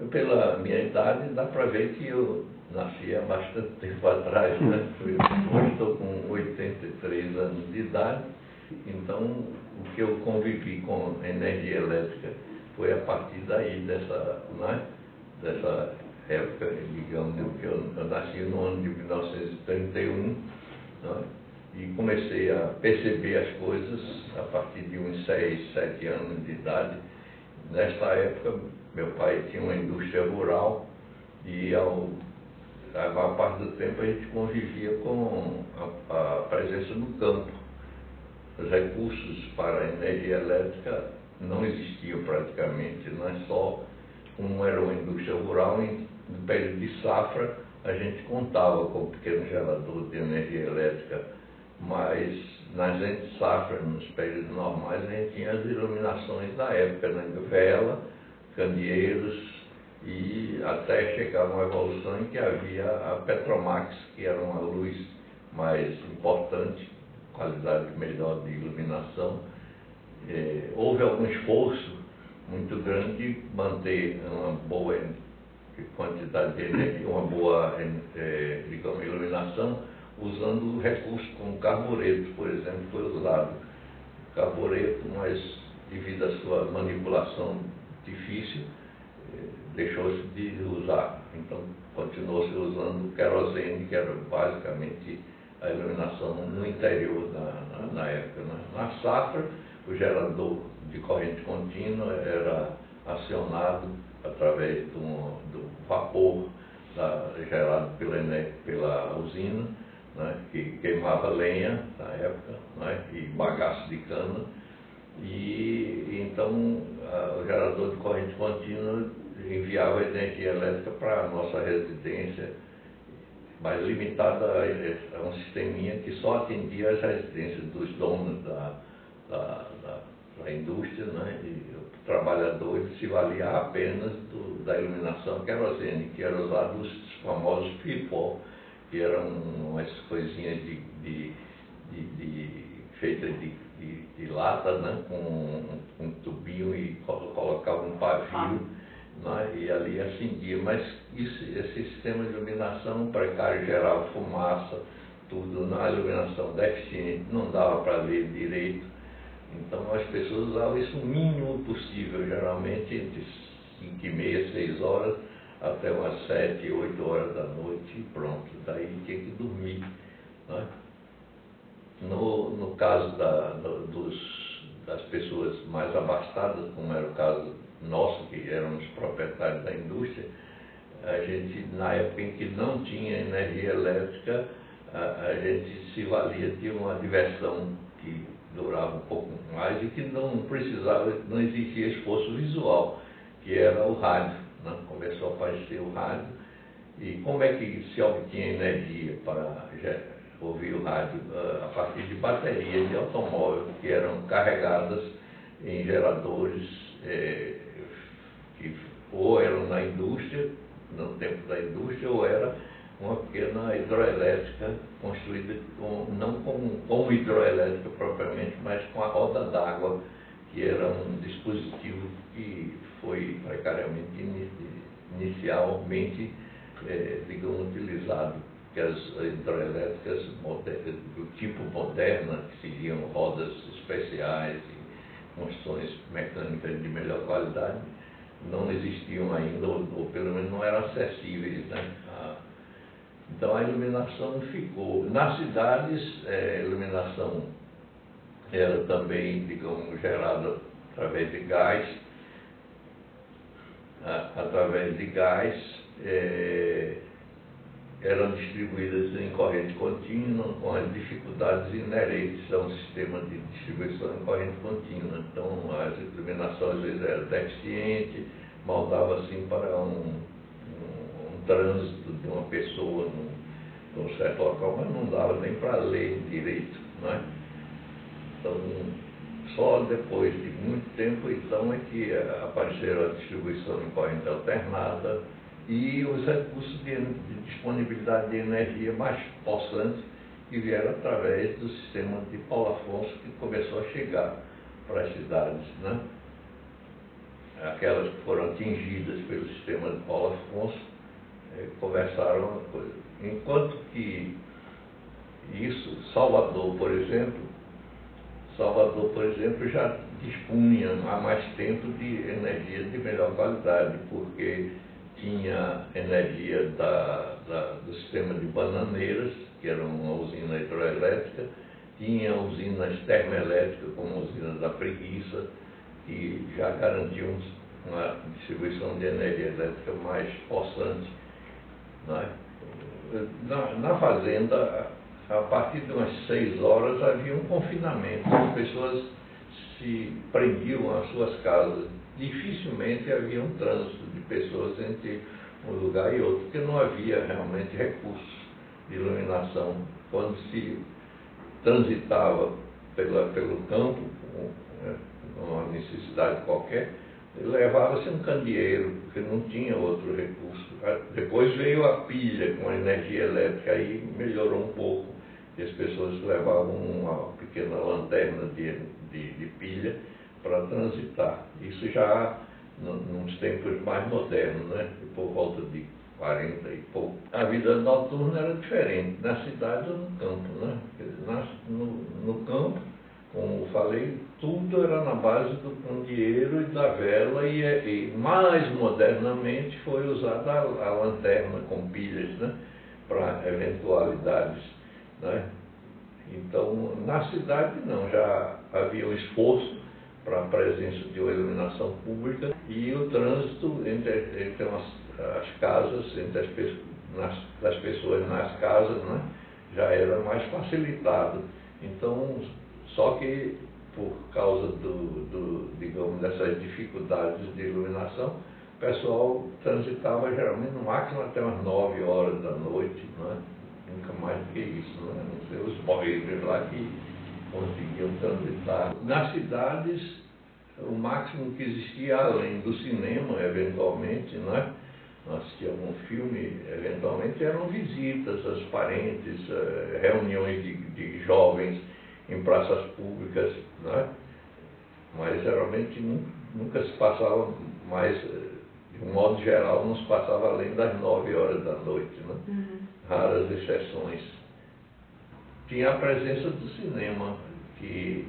Pela minha idade, dá para ver que eu nasci há bastante tempo atrás, né? Hoje estou com 83 anos de idade, então o que eu convivi com energia elétrica foi a partir daí, dessa época, digamos, que eu nasci no ano de 1931, né? E comecei a perceber as coisas a partir de uns 6, 7 anos de idade. Nesta época, meu pai tinha uma indústria rural e a maior parte do tempo a gente convivia com a presença do campo. Os recursos para a energia elétrica não existiam praticamente, não é só como era uma indústria rural, no período de safra a gente contava com um pequeno gerador de energia elétrica, mas nas entre-safras, nos períodos normais, a gente tinha as iluminações da época, né? Vela, candeeiros, e até chegar uma evolução em que havia a Petromax, que era uma luz mais importante, qualidade melhor de iluminação. Houve algum esforço muito grande de manter uma boa quantidade de energia, uma boa digamos, iluminação, usando recursos como carbureto, por exemplo, foi usado carbureto, mas devido à sua manipulação difícil, deixou-se de usar. Então, continuou-se usando querosene, que era basicamente a iluminação no interior na época. Né? Na safra, o gerador de corrente contínua era acionado através do vapor gerado pela usina, né? Que queimava lenha na época, né? E bagaço de cana. E então o gerador de corrente contínua enviava energia elétrica para a nossa residência, mas limitada a um sisteminha que só atendia as residências dos donos da indústria, né? E o trabalhador se valia apenas da iluminação querosene, que era usado os famosos pipó, que eram umas coisinhas feitas de lata, né? Com um tubinho e colocava um pavio, né? E ali acendia. Mas esse sistema de iluminação precário gerava fumaça, tudo na iluminação deficiente, não dava para ler direito. Então as pessoas usavam isso o mínimo possível, geralmente entre 5h30, 6 horas, até umas 7, 8 horas da noite e pronto. Daí tinha que dormir, né? No caso das pessoas mais abastadas, como era o caso nosso, que éramos proprietários da indústria, a gente, na época em que não tinha energia elétrica, a gente se valia de uma diversão que durava um pouco mais e que não existia esforço visual, que era o rádio, né? Começou a aparecer o rádio. E como é que se obtinha energia para ouvir o rádio? A partir de baterias de automóvel que eram carregadas em geradores que ou eram na indústria, no tempo da indústria, ou era uma pequena hidroelétrica construída não como hidroelétrica propriamente, mas com a roda d'água, que era um dispositivo que foi precariamente inicialmente digamos, utilizado, que as hidroelétricas do tipo moderna, que seguiam rodas especiais e construções mecânicas de melhor qualidade, não existiam ainda, ou pelo menos não eram acessíveis, né? Então a iluminação ficou. Nas cidades, a iluminação era também, digamos, gerada através de gás, eram distribuídas em corrente contínua, com as dificuldades inerentes a um sistema de distribuição em corrente contínua. Então, as iluminações às vezes eram deficientes, mal dava assim para um trânsito de uma pessoa num certo local, mas não dava nem para ler direito, não é? Então, só depois de muito tempo, então, é que apareceram a distribuição em corrente alternada e os recursos de disponibilidade de energia mais possantes que vieram através do sistema de Paulo Afonso, que começou a chegar para as cidades, né? aquelas que foram atingidas pelo sistema de Paulo Afonso, conversaram uma coisa. Enquanto que isso, Salvador, por exemplo, já dispunha há mais tempo de energia de melhor qualidade, porque tinha energia do sistema de Bananeiras, que era uma usina hidroelétrica, tinha usinas termoelétricas, como a usina da Preguiça, que já garantiam uma distribuição de energia elétrica mais possante. Né? Na fazenda, a partir de umas 6 horas, havia um confinamento. As pessoas se prendiam às suas casas. Dificilmente havia um trânsito de pessoas entre um lugar e outro, porque não havia realmente recursos de iluminação. Quando se transitava pelo campo, uma necessidade qualquer, levava-se um candeeiro, porque não tinha outro recurso. Depois veio a pilha com a energia elétrica, aí melhorou um pouco. E as pessoas levavam uma pequena lanterna de pilha para transitar. Isso já nos tempos mais modernos, né? Por volta de 40 e pouco. A vida noturna era diferente, na cidade ou no campo, né? No campo, como falei, tudo era na base do candeeiro e da vela, e mais modernamente foi usada a lanterna com pilhas, né? Para eventualidades, né? Então, na cidade não, já havia um esforço para a presença de uma iluminação pública, e o trânsito entre as casas, das pessoas nas casas, né, já era mais facilitado. Então, só que por causa digamos, dessas dificuldades de iluminação, o pessoal transitava geralmente no máximo até umas 9 horas da noite, né? Nunca mais do que isso, né? Não sei, os boieiros lá que conseguiam transitar. Nas cidades, o máximo que existia, além do cinema, eventualmente, né? Nós assistíamos um filme, eventualmente eram visitas aos parentes, reuniões de jovens em praças públicas, né? Mas geralmente nunca se passava mais, de um modo geral, não se passava além das 9 horas da noite, né? Uhum. Raras exceções. Tinha a presença do cinema, que,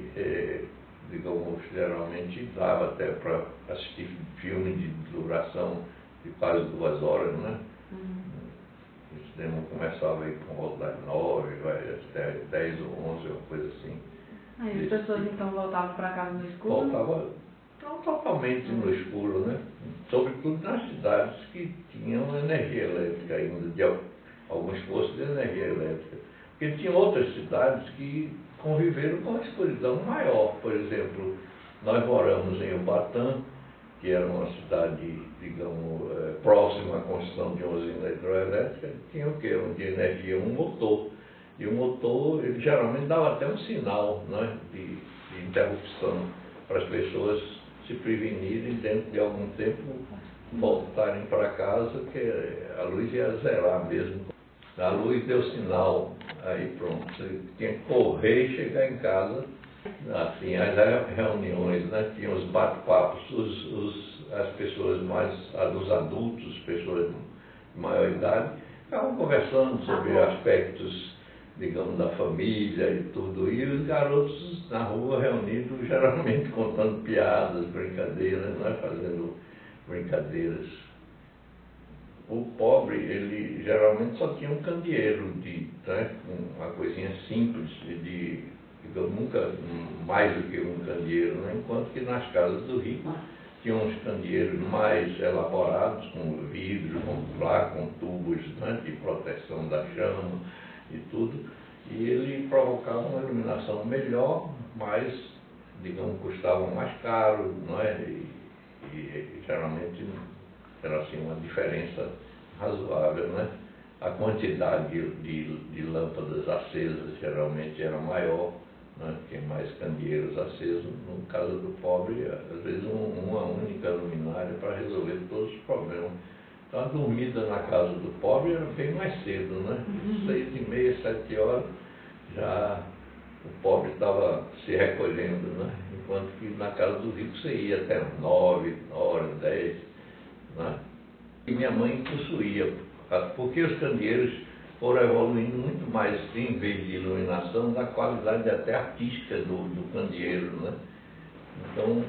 digamos, geralmente dava até para assistir filme de duração de quase 2 horas, né? Uhum. O cinema começava aí por volta das 9, vai até 10 ou 11, uma coisa assim. Aí as pessoas então voltavam para casa no escuro? Voltavam não totalmente no escuro, né? Sobretudo nas cidades que tinham energia elétrica ainda, de alguns postos de energia elétrica. Porque tinha outras cidades que conviveram com a escuridão maior. Por exemplo, nós moramos em Ubatã, que era uma cidade, digamos, próxima à construção de uma usina hidroelétrica. Tinha o quê? De energia, um motor. E o motor, ele geralmente dava até um sinal, né, de interrupção, para as pessoas se prevenirem, dentro de algum tempo, voltarem para casa, que a luz ia zerar mesmo. A luz deu sinal, aí pronto, você tinha que correr e chegar em casa. Assim, as reuniões, né, tinham os bate-papos, as pessoas os adultos, pessoas de maior idade, ficavam conversando sobre aspectos, digamos, da família e tudo, e os garotos na rua reunidos, geralmente contando piadas, brincadeiras, né, fazendo brincadeiras. O pobre, ele geralmente só tinha um candeeiro, né, uma coisinha simples, digamos, nunca mais do que um candeeiro, né, enquanto que nas casas do rico tinham uns candeeiros mais elaborados, com vidro, com tubos, né, de proteção da chama e tudo, e ele provocava uma iluminação melhor, mas, digamos, custava mais caro, não é? E geralmente era assim uma diferença razoável, né? A quantidade de lâmpadas acesas geralmente era maior, né? Tinha mais candeeiros acesos. No caso do pobre, às vezes uma única luminária para resolver todos os problemas. Então a dormida na casa do pobre era bem mais cedo, né? 6h30, 7 horas, já o pobre estava se recolhendo, né? Enquanto que na casa do rico você ia até 9 horas, 10, né? E minha mãe possuía, porque os candeeiros foram evoluindo muito mais, em vez de iluminação, da qualidade até artística do candeeiro, né? Então,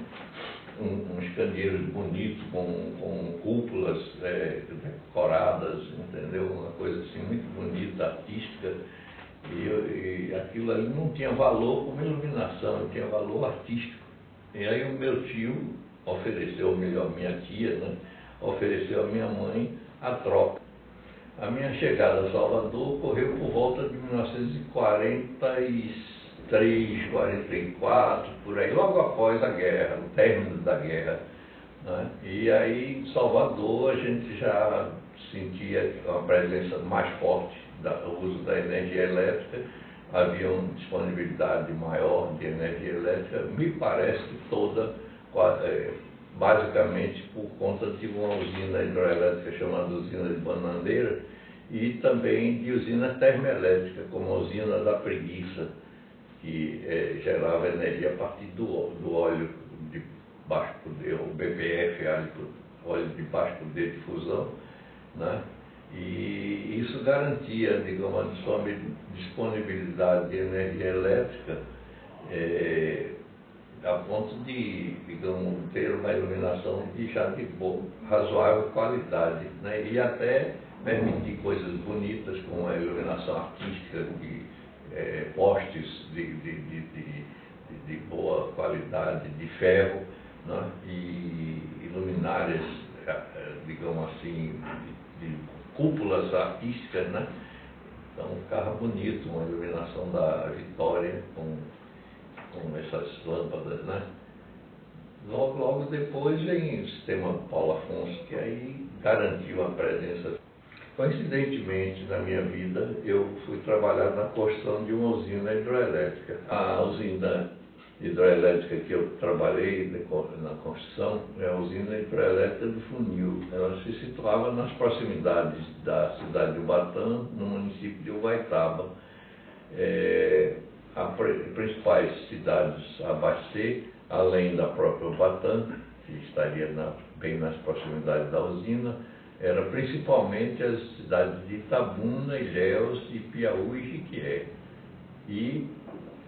uns candeeiros bonitos, com cúpulas decoradas, entendeu? Uma coisa assim muito bonita, artística. E aquilo ali não tinha valor como iluminação, tinha valor artístico. E aí o meu tio ofereceu, ou melhor, minha tia, né, ofereceu à minha mãe a troca. A minha chegada a Salvador ocorreu por volta de 1943, 44, por aí, logo após a guerra, o término da guerra, né? E aí em Salvador a gente já sentia uma presença mais forte do uso da energia elétrica, havia uma disponibilidade maior de energia elétrica, me parece que toda, basicamente por conta de uma usina hidroelétrica chamada usina de Bananeira e também de usina termoelétrica, como a usina da Preguiça, que gerava energia a partir do óleo de baixo poder, o BPF, óleo de baixo poder de fusão, né? E isso garantia, digamos, a disponibilidade de energia elétrica a ponto de, digamos, ter uma iluminação já de boa, razoável qualidade, né? E até permitir coisas bonitas como a iluminação artística de postes de boa qualidade, de ferro, né? E luminárias, digamos assim, de cúpulas artísticas, né? Então ficava bonito, uma iluminação da Vitória com essas lâmpadas, né? Logo depois vem o sistema Paulo Afonso, que aí garantiu a presença. Coincidentemente, na minha vida, eu fui trabalhar na construção de uma usina hidroelétrica. A usina hidroelétrica que eu trabalhei na construção é a usina hidroelétrica do Funil. Ela se situava nas proximidades da cidade de Ubatã, no município de Ubaitaba. As principais cidades a abastecer, além da própria Ubatã, que estaria bem nas proximidades da usina, eram principalmente as cidades de Itabuna, Ilhéus, Ipiaú e Jiquié. E,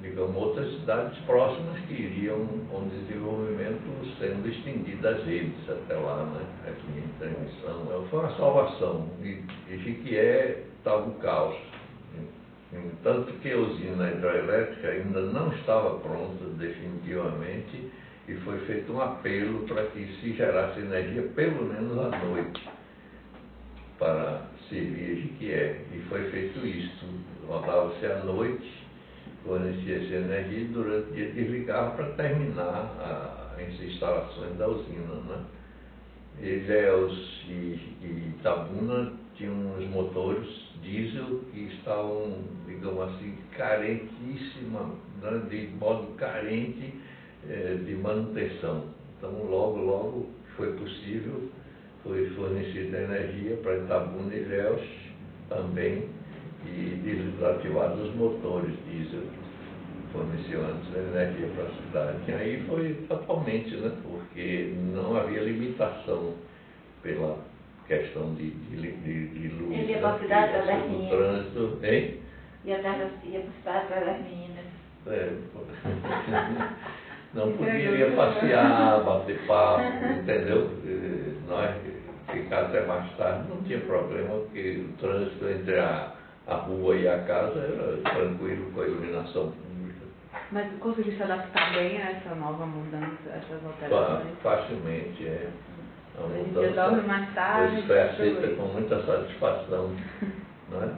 digamos, outras cidades próximas que iriam com o desenvolvimento sendo estendidas as redes até lá, né? Aqui em transmissão. Foi uma salvação. E Jiquié estava um caos. Tanto que a usina hidroelétrica ainda não estava pronta definitivamente e foi feito um apelo para que se gerasse energia pelo menos à noite para servir Jiquié. E foi feito isso. Rodava-se à noite, fornecia-se energia e durante o dia desligava para terminar as instalações da usina, né? Ilhéus e Itabuna tinham uns motores diesel que estavam, digamos assim, carentíssima, né, de modo carente de manutenção. Então, logo foi possível, foi fornecida energia para Itabuna e Ilhéus também, e desativados os motores diesel que forneciam antes a energia para a cidade. E aí foi totalmente, né, porque não havia limitação pela questão de luz. Ele ia para a cidade das meninas. Trânsito, hein? Ia para a cidade das meninas. Não podia passear, bater papo, entendeu? Nós ficar até mais tarde não tinha problema, porque o trânsito entre a rua e a casa era tranquilo com a iluminação pública. Mas conseguiu se adaptar bem a essa nova mudança, essas alterações? Facilmente, A Hoje em dia dorme mais tarde. Hoje foi aceita com muita satisfação, não é?